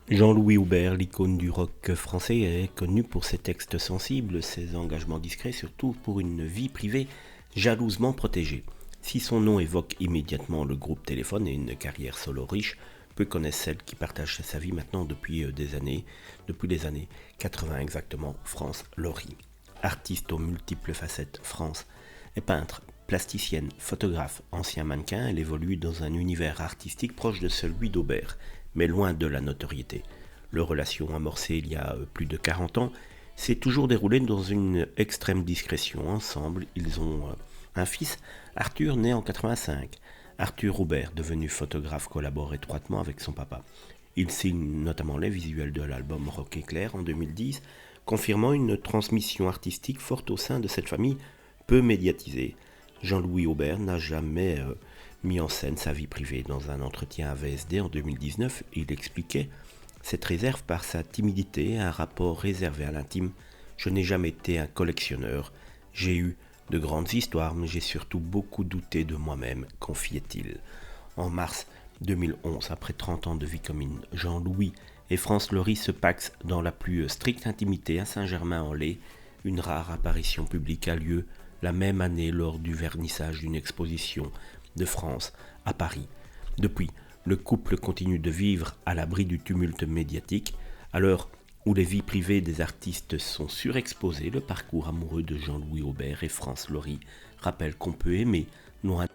Jean-Louis Aubert, l'icône du rock français, est connu pour ses textes sensibles, ses engagements discrets, surtout pour une vie privée jalousement protégée. Si son nom évoque immédiatement le groupe Téléphone et une carrière solo riche, peu connaissent celle qui partage sa vie maintenant depuis les années 80 exactement, France Laurie. Artiste aux multiples facettes, France est peintre, plasticienne, photographe, ancien mannequin, elle évolue dans un univers artistique proche de celui d'Aubert, mais loin de la notoriété. Leur relation amorcée il y a plus de 40 ans s'est toujours déroulée dans une extrême discrétion. Ensemble, ils ont un fils, Arthur, né en 85. Arthur Aubert, devenu photographe, collabore étroitement avec son papa. Il signe notamment les visuels de l'album Rock Éclair en 2010, confirmant une transmission artistique forte au sein de cette famille peu médiatisée. Jean-Louis Aubert n'a jamais mis en scène sa vie privée. Dans un entretien à VSD en 2019, il expliquait cette réserve par sa timidité, un rapport réservé à l'intime. Je n'ai jamais été un collectionneur. J'ai eu de grandes histoires, mais j'ai surtout beaucoup douté de moi-même, confiait-il. En mars 2011, après 30 ans de vie commune, Jean-Louis et France Laurie se paxent dans la plus stricte intimité à Saint-Germain-en-Laye. Une rare apparition publique a lieu la même année lors du vernissage d'une exposition de France à Paris. Depuis, le couple continue de vivre à l'abri du tumulte médiatique. À l'heure où les vies privées des artistes sont surexposées, le parcours amoureux de Jean-Louis Aubert et France Laurie rappelle qu'on peut aimer loin